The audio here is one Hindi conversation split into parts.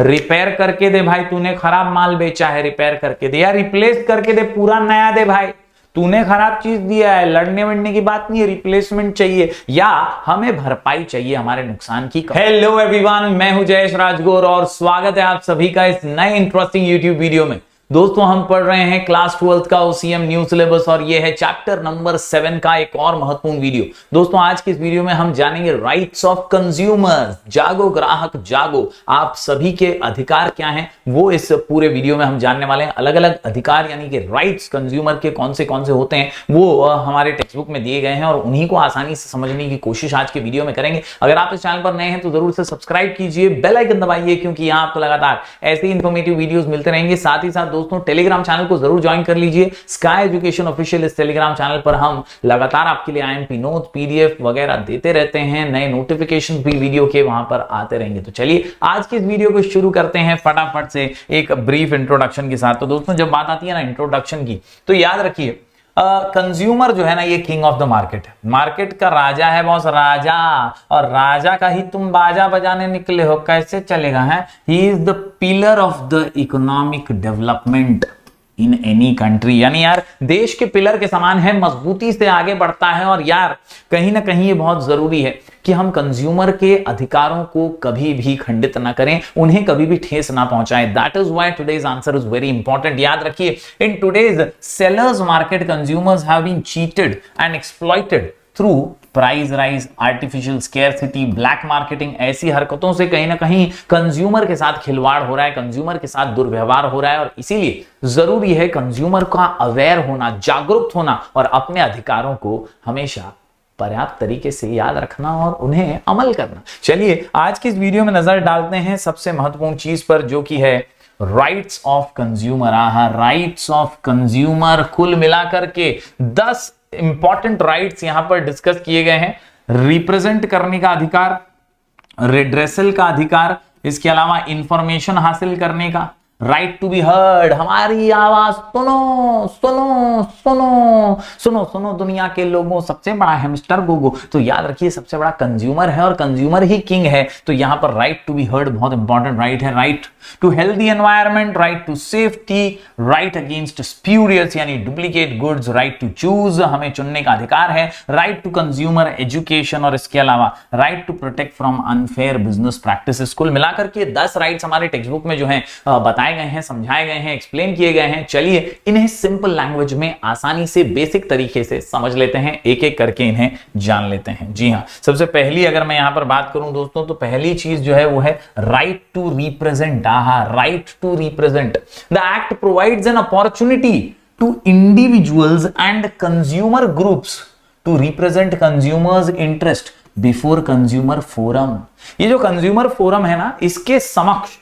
रिपेयर करके दे भाई, तूने खराब माल बेचा है रिपेयर करके दे, या रिप्लेस करके दे, पूरा नया दे भाई, तूने खराब चीज दिया है। लड़ने वड़ने की बात नहीं है, रिप्लेसमेंट चाहिए या हमें भरपाई चाहिए हमारे नुकसान की। हेलो एवरीवन, मैं हूं जयेश राजगोर और स्वागत है आप सभी का इस नए इंटरेस्टिंग यूट्यूब वीडियो में। दोस्तों, हम पढ़ रहे हैं क्लास 12th का ओसीएम न्यू सिलेबस और ये है चैप्टर नंबर 7 का एक और महत्वपूर्ण वीडियो। दोस्तों, आज की इस वीडियो में हम जानेंगे राइट्स ऑफ कंज्यूमर्स। जागो ग्राहक जागो, आप सभी के अधिकार क्या हैं वो इस पूरे वीडियो में हम जानने वाले हैं। अलग अलग अधिकार यानी कि राइट्स कंज्यूमर के कौन से होते हैं वो हमारे टेक्स्ट बुक में दिए गए हैं और उन्हीं को आसानी से समझने की कोशिश आज के वीडियो में करेंगे। अगर आप इस चैनल पर नए हैं तो जरूर से सब्सक्राइब कीजिए, बेल आइकन दबाइए, क्योंकि यहाँ आपको लगातार ऐसे ही इंफॉर्मेटिव वीडियोस मिलते रहेंगे। साथ ही साथ दोस्तों, टेलीग्राम चैनल को जरूर ज्वाइन कर लीजिए, स्काई एजुकेशन ऑफिशियल। इस टेलीग्राम चैनल पर हम लगातार आपके लिए आईएमपी नोट्स, पीडीएफ वगैरह देते रहते हैं, नए नोटिफिकेशन भी वीडियो के वहां पर आते रहेंगे। तो चलिए आज की इस वीडियो को शुरू करते हैं फटाफट से एक ब्रीफ इंट्रोडक्शन के साथ। तो दोस्तों, जब बात आती है ना इंट्रोडक्शन की, तो याद रखिए कंज्यूमर जो है ना, ये किंग ऑफ द मार्केट है। मार्केट का राजा है बॉस, राजा, और राजा का ही तुम बाजा बजाने निकले हो, कैसे चलेगा है। He is the pillar of the economic development in any country, यानी यार देश के पिलर के समान है, मजबूती से आगे बढ़ता है। और यार कहीं ना कहीं ये बहुत जरूरी है कि हम कंज्यूमर के अधिकारों को कभी भी खंडित ना करें, उन्हें कभी भी ठेस ना पहुंचाएं। That is why today's answer is very important. याद रखिए, in today's sellers market consumers have been cheated and exploited through price rise, artificial scarcity, black marketing. ऐसी हरकतों से कहीं ना कहीं कंज्यूमर के साथ खिलवाड़ हो रहा है, कंज्यूमर के साथ दुर्व्यवहार हो रहा है। और इसीलिए जरूरी है कंज्यूमर का अवेयर होना, जागरूक होना और अपने अधिकारों को हमेशा पर्याप्त तरीके से याद रखना और उन्हें अमल करना। चलिए आज की इस वीडियो में नजर डालते हैं सबसे महत्वपूर्ण चीज पर, जो कि है rights of consumer. Rights of consumer, कुल मिलाकर के 10 इंपॉर्टेंट राइट्स यहां पर डिस्कस किए गए हैं। रिप्रेजेंट करने का अधिकार, रिड्रेसल का अधिकार, इसके अलावा इंफॉर्मेशन हासिल करने का, राइट टू बी हर्ड, हमारी आवाज सुनो सुनो सुनो सुनो सुनो दुनिया के लोगों, सबसे बड़ा है मिस्टर गोगो। तो याद रखिए सबसे बड़ा कंज्यूमर है और कंज्यूमर ही किंग है। तो यहां पर राइट टू बी हर्ड बहुत इंपॉर्टेंट राइट है। Right to healthy environment, right to safety, right against spurious यानी duplicate goods, right to choose, हमें चुनने का अधिकार है, राइट टू कंज्यूमर एजुकेशन, और इसके अलावा right to protect from unfair business practices. कुल मिलाकर के 10 राइट्स हमारे टेक्स्ट बुक में जो है बताए गए हैं, समझाए गए हैं, एक्सप्लेन किए गए हैं। चलिए इन्हें सिंपल लैंग्वेज में आसानी से बेसिक तरीके से समझ लेते हैं, एक एक करके इन्हें जान लेते हैं। जी हां, सबसे पहली अगर मैं यहां पर बात करूं दोस्तों, तो पहली चीज जो है वो है right to represent. Right to represent, the act provides an opportunity to individuals and consumer groups to represent consumers interest before consumer forum. ये जो कंज्यूमर फोरम है ना, इसके समक्ष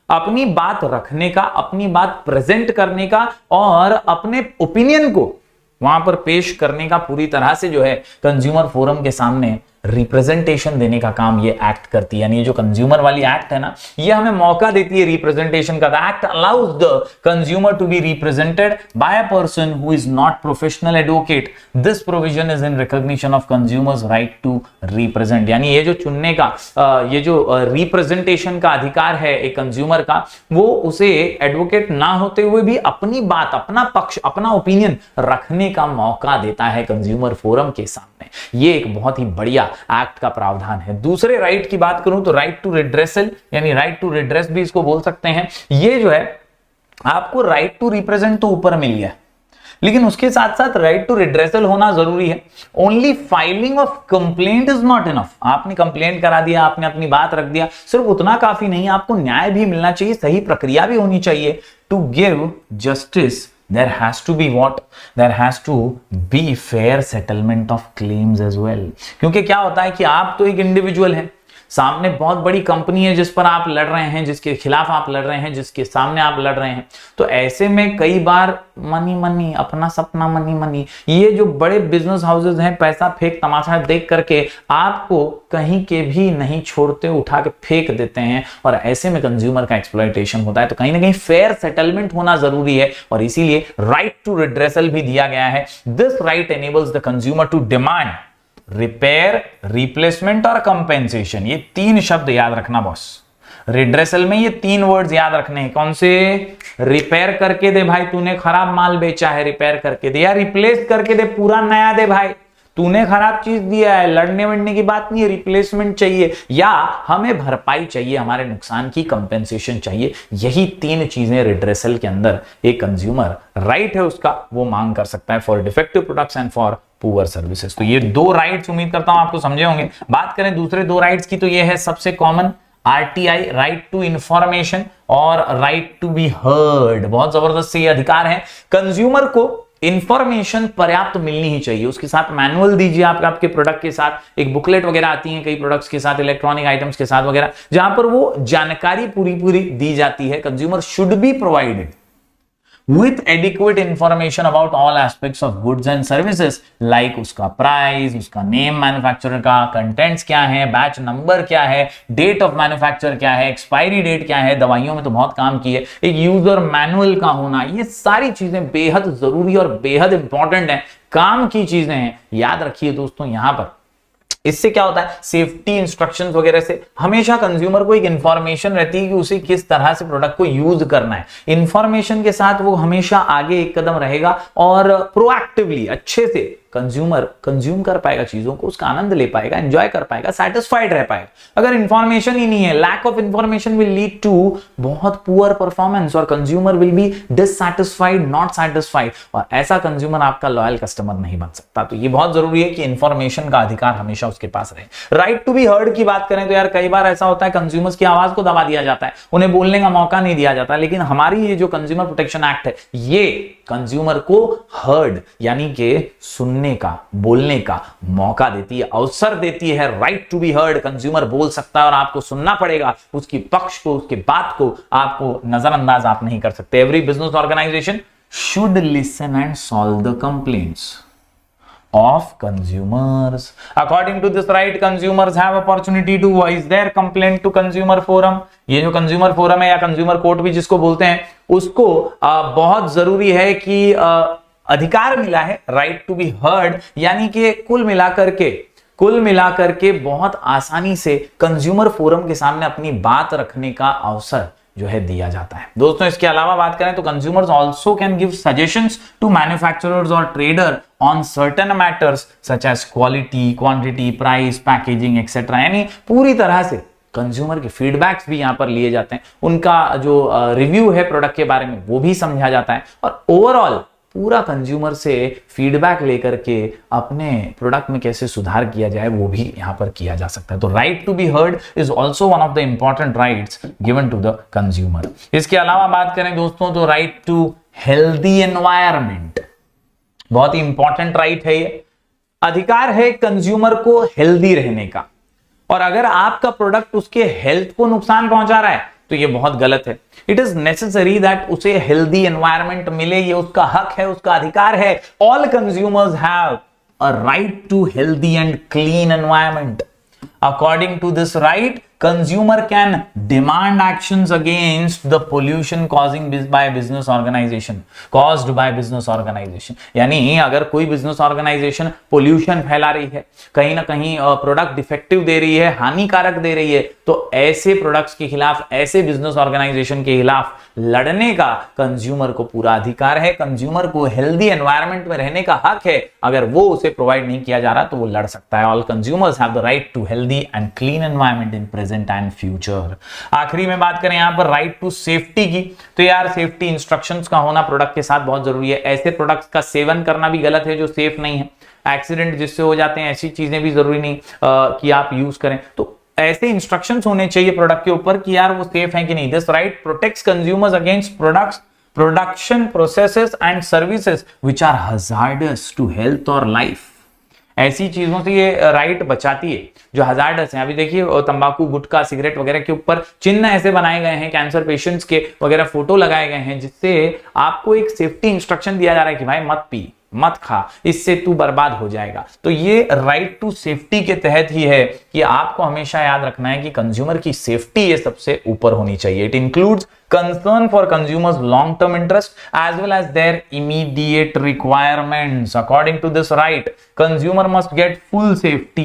अपनी बात रखने का, अपनी बात प्रेजेंट करने का और अपने ओपिनियन को वहां पर पेश करने का पूरी तरह से जो है कंज्यूमर फोरम के सामने रिप्रेजेंटेशन देने का काम ये एक्ट करती है। यानी ये जो कंज्यूमर वाली एक्ट है ना, ये हमें मौका देती है रिप्रेजेंटेशन का। The act allows the consumer to be represented by a person who is not professional advocate. This provision is in recognition of consumers right to represent. यानी ये जो चुनने का, ये जो रिप्रेजेंटेशन का अधिकार है एक कंज्यूमर का, वो उसे एडवोकेट ना होते हुए भी अपनी बात, अपना पक्ष, अपना ओपिनियन रखने का मौका देता है कंज्यूमर फोरम के सामने। ये एक बहुत ही बढ़िया एक्ट का प्रावधान है। दूसरे राइट की बात करूं तो राइट टू रिड्रेसल, यानी राइट टू रिड्रेस भी इसको बोल सकते हैं। ये जो है आपको राइट टू रिप्रेजेंट तो ऊपर मिल गया, लेकिन उसके साथ साथ राइट टू रिड्रेसल होना जरूरी है। Only filing of complaint is not enough. आपने कंप्लेंट करा दिया, आपने अपनी बात रख दिया, सिर्फ उतना काफी नहीं, आपको न्याय भी मिलना चाहिए, सही प्रक्रिया भी होनी चाहिए। To give justice there has to be what? There has to be fair settlement of claims as well। क्योंकि क्या होता है कि आप तो एक इंडिविजुअल है, सामने बहुत बड़ी कंपनी है जिस पर आप लड़ रहे हैं, जिसके खिलाफ आप लड़ रहे हैं, जिसके सामने आप लड़ रहे हैं। तो ऐसे में कई बार मनी मनी, अपना सपना मनी मनी, ये जो बड़े बिजनेस हाउसेज हैं, पैसा फेंक तमाशा देख करके आपको कहीं के भी नहीं छोड़ते, उठा के फेंक देते हैं। और ऐसे में कंज्यूमर का एक्सप्लॉयटेशन होता है। तो कहीं ना कहीं फेयर सेटलमेंट होना जरूरी है और इसीलिए राइट टू रिड्रेसल भी दिया गया है। This right enables the consumer to demand repair, replacement और कंपेंसेशन। ये 3 शब्द याद रखना बॉस। रिड्रेसल में ये 3 वर्ड्स याद रखने हैं। कौन से? रिपेयर करके दे भाई, तूने खराब माल बेचा है, रिपेयर करके दे, या रिप्लेस करके दे, पूरा नया दे भाई, तूने खराब चीज दिया है, लड़ने वड़ने की बात नहीं है, रिप्लेसमेंट चाहिए, या हमें भरपाई चाहिए, हमारे नुकसान की कंपेंसेशन चाहिए। यही 3 चीजें रिड्रेसल के अंदर एक कंज्यूमर राइट है उसका, वो मांग कर सकता है for defective products and for poor services. तो ये 2 राइट्स उम्मीद करता हूं आपको समझे होंगे। बात करें दूसरे 2 राइट्स की, तो ये है सबसे common RTI, right to information, और राइट टू बी हर्ड। बहुत जबरदस्त से ये अधिकार है। कंज्यूमर को इंफॉर्मेशन पर्याप्त मिलनी ही चाहिए, उसके साथ मैनुअल दीजिए, आप आपके प्रोडक्ट के साथ एक बुकलेट वगैरह आती है कई प्रोडक्ट्स के साथ, इलेक्ट्रॉनिक आइटम्स के साथ वगैरह, जहां पर वो जानकारी पूरी पूरी दी जाती है। Consumer should be provided with adequate information about all aspects of goods and services, like उसका प्राइस, उसका नेम मैन्युफैक्चरर का, कंटेंट्स क्या है, बैच नंबर क्या है, डेट ऑफ मैन्युफैक्चर क्या है, एक्सपायरी डेट क्या है, दवाइयों में तो बहुत काम की है, एक यूजर मैनुअल का होना, ये सारी चीजें बेहद जरूरी और बेहद इंपॉर्टेंट है, काम की चीजें हैं। याद रखिए दोस्तों, यहां पर इससे क्या होता है, सेफ्टी इंस्ट्रक्शंस वगैरह से हमेशा कंज्यूमर को एक इंफॉर्मेशन रहती है कि उसे किस तरह से प्रोडक्ट को यूज करना है। इंफॉर्मेशन के साथ वो हमेशा आगे एक कदम रहेगा और प्रोएक्टिवली अच्छे से कंज्यूमर कंज्यूम कर पाएगा चीजों को, उसका आनंद ले पाएगा, एंजॉय कर पाएगा, सेटिस्फाइड रह पाएगा। अगर इंफॉर्मेशन ही नहीं है, lack of information will lead to बहुत पुअर परफॉर्मेंस, और consumer will be dissatisfied, not satisfied, और ऐसा कंज्यूमर आपका लॉयल कस्टमर नहीं बन सकता। तो ये बहुत जरूरी है कि इंफॉर्मेशन का अधिकार हमेशा उसके पास रहे। राइट टू बी हर्ड की बात करें तो यार कई बार ऐसा होता है कंज्यूमर्स की आवाज को दबा दिया जाता है, उन्हें बोलने का मौका नहीं दिया जाता, लेकिन हमारी ये जो कंज्यूमर प्रोटेक्शन एक्ट है, ये कंज्यूमर को हर्ड यानी कि सुनने का, बोलने का मौका देती है, अवसर देती है। Right to be heard, consumer बोल सकता है और आपको सुनना पड़ेगा, उसकी पक्ष को, उसके बात को आपको नजरअंदाज आप नहीं कर सकते। Every business organisation should listen and solve the complaints of consumers. According to this right, consumers have opportunity to voice their complaint to consumer forum. ये जो कंज्यूमर फोरम है या कंज्यूमर कोर्ट भी जिसको बोलते हैं, उसको बहुत जरूरी है कि अधिकार मिला है राइट टू बी हर्ड, यानी कि कुल मिलाकर के बहुत आसानी से कंज्यूमर फोरम के सामने अपनी बात रखने का अवसर जो है दिया जाता है। दोस्तों इसके अलावा बात करें तो consumers also can give suggestions to manufacturers और trader on certain matters such as quality, quantity, price, packaging etcetera. यानी पूरी तरह से कंज्यूमर के फीडबैक्स भी यहां पर लिए जाते हैं, उनका जो रिव्यू है प्रोडक्ट के बारे में वो भी समझा जाता है, और ओवरऑल पूरा कंज्यूमर से फीडबैक लेकर के अपने प्रोडक्ट में कैसे सुधार किया जाए वो भी यहां पर किया जा सकता है। तो right to be heard is also one of the important rights given to the consumer. इसके अलावा बात करें दोस्तों तो राइट टू हेल्दी एनवायरमेंट, बहुत ही इंपॉर्टेंट राइट है ये। अधिकार है कंज्यूमर को हेल्दी रहने का, और अगर आपका प्रोडक्ट उसके हेल्थ को नुकसान पहुंचा रहा है तो ये बहुत गलत है। इट इज नेसेसरी दैट उसे हेल्दी एनवायरमेंट मिले, ये उसका हक है, उसका अधिकार है। All consumers have a right to healthy and clean environment. According to this right, consumer can demand actions against the pollution caused by business organization. यानी अगर कोई बिजनेस ऑर्गेनाइजेशन पोल्यूशन फैला रही है, कहीं ना कहीं प्रोडक्ट डिफेक्टिव दे रही है, हानिकारक दे रही है, तो ऐसे प्रोडक्ट्स के खिलाफ, ऐसे बिजनेस ऑर्गेनाइजेशन के खिलाफ लड़ने का कंज्यूमर को पूरा अधिकार है। कंज्यूमर को हेल्दी एनवायरनमेंट में रहने का हक है, अगर वो उसे प्रोवाइड नहीं किया जा रहा तो वो लड़ सकता है। All consumers have the right to healthy and clean environment in present and future. आखिरी में बात करें यहां पर राइट टू सेफ्टी की, तो यार सेफ्टी इंस्ट्रक्शंस का होना प्रोडक्ट के साथ बहुत जरूरी है। ऐसे प्रोडक्ट्स का सेवन करना भी गलत है जो सेफ नहीं है, एक्सीडेंट जिससे हो जाते हैं, ऐसी चीजें भी जरूरी नहीं कि आप यूज करें। तो ऐसे इंस्ट्रक्शंस होने चाहिए प्रोडक्ट के ऊपर कि यार वो सेफ है कि नहीं। This right protects consumers against products, production processes and services which are hazardous to health और लाइफ। ऐसी चीजों से ये राइट बचाती है जो हजार्डस है। अभी देखिए तंबाकू, गुटखा, सिगरेट वगैरह के ऊपर चिन्ह ऐसे बनाए गए हैं, कैंसर पेशेंट्स के वगैरह फोटो लगाए गए हैं, जिससे आपको एक सेफ्टी इंस्ट्रक्शन दिया जा रहा है कि भाई मत पी, मत खा, इससे तू बर्बाद हो जाएगा। तो ये राइट टू सेफ्टी के तहत ही है कि आपको हमेशा याद रखना है कि कंज्यूमर की सेफ्टी ये सबसे ऊपर होनी चाहिए। It includes concern for consumers long term interest as well as their immediate requirements. According to this right, consumer must get full safety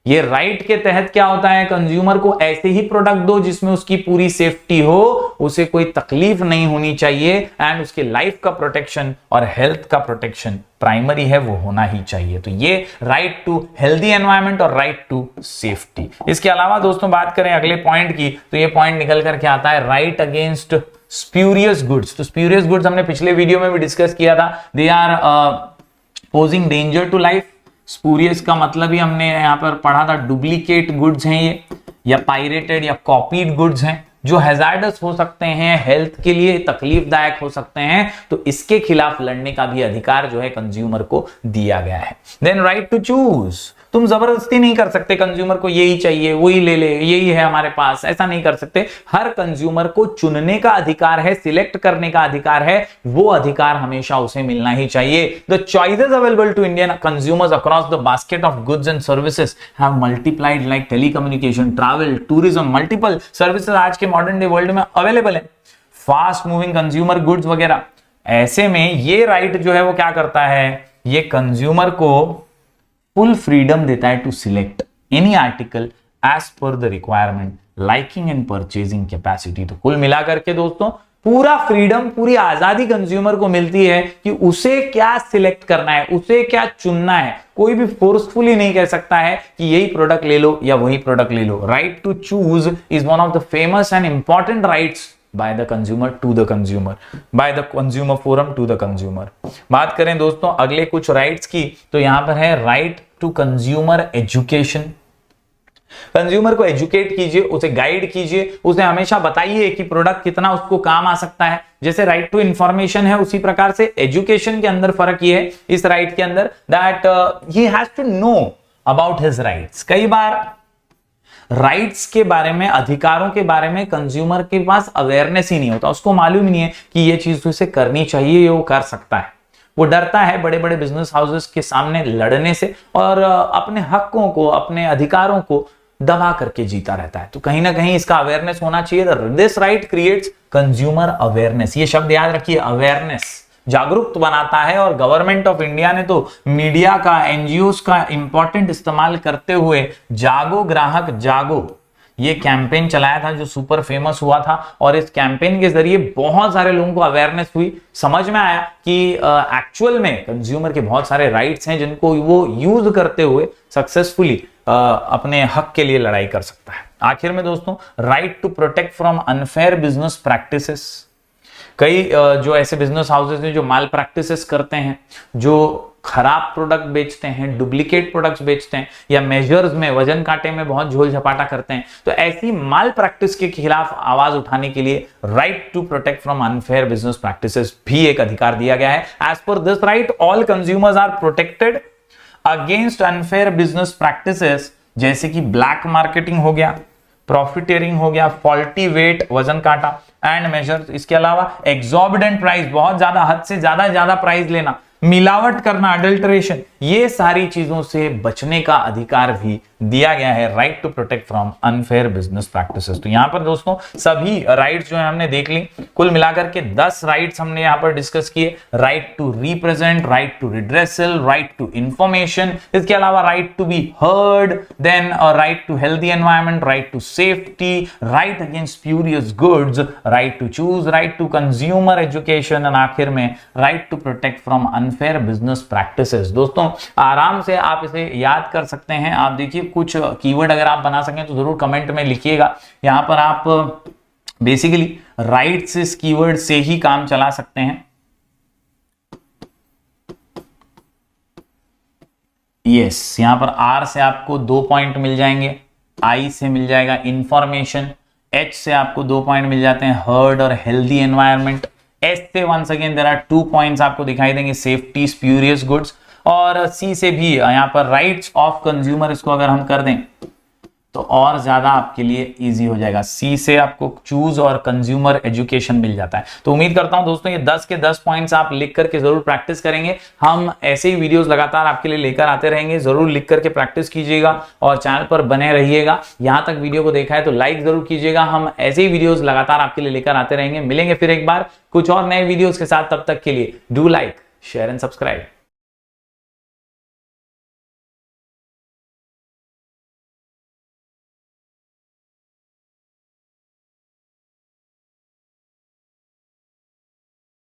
ये राइट के तहत क्या होता है, कंज्यूमर को ऐसे ही प्रोडक्ट दो जिसमें उसकी पूरी सेफ्टी हो, उसे कोई तकलीफ नहीं होनी चाहिए, एंड उसके लाइफ का प्रोटेक्शन और हेल्थ का प्रोटेक्शन प्राइमरी है, वो होना ही चाहिए। तो ये राइट टू हेल्दी एनवायरनमेंट और राइट टू सेफ्टी। इसके अलावा दोस्तों बात करें अगले पॉइंट की, तो ये पॉइंट निकल करके आता है राइट अगेंस्ट स्प्यूरियस गुड्स। तो स्प्यूरियस गुड्स हमने पिछले वीडियो में भी डिस्कस किया था, they are posing danger to life. Spurious का मतलब ही हमने यहां पर पढ़ा था, डुप्लीकेट गुड्स हैं ये, या पायरेटेड या कॉपीड गुड्स हैं, जो हैजार्डस हो सकते हैं, हेल्थ के लिए तकलीफदायक हो सकते हैं। तो इसके खिलाफ लड़ने का भी अधिकार जो है कंज्यूमर को दिया गया है। देन राइट टू चूज, तुम जबरदस्ती नहीं कर सकते कंज्यूमर को यही चाहिए वही ले ले, यही है हमारे पास, ऐसा नहीं कर सकते। हर कंज्यूमर को चुनने का अधिकार है, सिलेक्ट करने का अधिकार है, वो अधिकार हमेशा उसे मिलना ही चाहिए। The choices available to Indian consumers across the basket of goods and services have multiplied, like telecommunication, travel, tourism, multiple services आज के मॉडर्न डे वर्ल्ड में अवेलेबल है, फास्ट मूविंग कंज्यूमर गुड्स वगैरह। ऐसे में ये राइट जो है वो क्या करता है, ये कंज्यूमर को फुल फ्रीडम देता है to select any article as per the requirement, liking and purchasing capacity. तो कुल मिलाकर के दोस्तों पूरा फ्रीडम, पूरी आजादी कंज्यूमर को मिलती है कि उसे क्या सिलेक्ट करना है, उसे क्या चुनना है। कोई भी फोर्सफुली नहीं कह सकता है कि यही प्रोडक्ट ले लो या वही प्रोडक्ट ले लो। Right to choose is one of the famous and important rights by the consumer to the consumer, by the consumer forum to the consumer। बात करें दोस्तों अगले कुछ राइट्स की, तो यहां पर है right to consumer education. Consumer को एजुकेट कीजिए, उसे गाइड कीजिए, उसे हमेशा बताइए कि प्रोडक्ट कितना उसको काम आ सकता है। जैसे राइट टू इंफॉर्मेशन है, उसी प्रकार से एजुकेशन के अंदर फर्क ये है इस राइट के अंदर, that he has to know about his rights. कई बार राइट्स के बारे में, अधिकारों के बारे में कंज्यूमर के पास अवेयरनेस ही नहीं होता, उसको मालूम ही नहीं है कि ये चीज उसे करनी चाहिए, वो कर सकता है। वो डरता है बड़े बड़े बिजनेस हाउसेस के सामने लड़ने से और अपने हकों को, अपने अधिकारों को दबा करके जीता रहता है। तो कहीं ना कहीं इसका अवेयरनेस होना चाहिए। This right creates consumer awareness. ये शब्द याद रखिए, अवेयरनेस जागरूक बनाता है। और गवर्नमेंट ऑफ इंडिया ने तो मीडिया का, एनजीओस का इंपॉर्टेंट इस्तेमाल करते हुए जागो ग्राहक जागो ये कैंपेन चलाया था, जो सुपर फेमस हुआ था। और इस कैंपेन के जरिए बहुत सारे लोगों को अवेयरनेस हुई, समझ में आया कि एक्चुअल में कंज्यूमर के बहुत सारे राइट्स हैं जिनको वो यूज करते हुए सक्सेसफुली अपने हक के लिए लड़ाई कर सकता है। आखिर में दोस्तों right to protect from unfair business practices. कई जो ऐसे बिजनेस हाउसेस हैं जो माल प्रैक्टिसेस करते हैं, जो खराब प्रोडक्ट बेचते हैं, डुप्लीकेट प्रोडक्ट्स बेचते हैं, या मेजर्स में, वजन कांटे में बहुत झोल झपाटा करते हैं, तो ऐसी माल प्रैक्टिस के खिलाफ आवाज उठाने के लिए right to protect from unfair business practices भी एक अधिकार दिया गया है। As per this right all consumers are protected against unfair business practices, जैसे कि ब्लैक मार्केटिंग हो गया, प्रॉफिटेरिंग हो गया, फॉल्टी वेट, वजन काटा एंड मेजर। इसके अलावा एग्जॉर्बिडेंट प्राइस, बहुत ज्यादा, हद से ज्यादा प्राइस लेना, मिलावट करना, अडल्टरेशन, ये सारी चीजों से बचने का अधिकार भी दिया गया है। Right to protect from unfair business practices. तो यहां पर दोस्तों सभी राइट्स जो है हमने देख ली, कुल मिलाकर के 10 राइट्स हमने यहां पर डिस्कस किए। Right to represent, right to redressal, right to information, इसके अलावा right to be heard, then right to healthy environment, right to safety, right against spurious goods, right to choose, right to consumer education, और आखिर में right to protect from unfair business practices. दोस्तों आराम से आप इसे याद कर सकते हैं। आप देखिए कुछ कीवर्ड अगर आप बना सकें तो जरूर कमेंट में लिखिएगा। यहां पर आप बेसिकली राइट्स इस कीवर्ड से ही काम चला सकते हैं। यस, यहां पर आर से आपको 2 पॉइंट मिल जाएंगे, आई से मिल जाएगा इंफॉर्मेशन, एच से आपको 2 पॉइंट मिल जाते हैं, हर्ड और हेल्दी एनवायरनमेंट, एस से once again there are 2 points आपको दिखाई देंगे, सेफ्टी, स्प्यूरियस गुड्स, और सी से भी यहां पर राइट्स ऑफ कंज्यूमर, इसको अगर हम कर दें तो और ज्यादा आपके लिए इजी हो जाएगा। सी से आपको चूज और कंज्यूमर एजुकेशन मिल जाता है। तो उम्मीद करता हूं दोस्तों ये 10 के 10 पॉइंट्स आप लिख करके जरूर प्रैक्टिस करेंगे। हम ऐसे ही वीडियोस लगातार आपके लिए लेकर आते रहेंगे, जरूर लिख करके प्रैक्टिस कीजिएगा और चैनल पर बने रहिएगा। यहां तक वीडियो को देखा है तो लाइक जरूर कीजिएगा। हम ऐसे ही वीडियोस लगातार आपके लिए लेकर आते रहेंगे। मिलेंगे फिर एक बार कुछ और नए वीडियोस के साथ, तब तक के लिए do like, share and subscribe.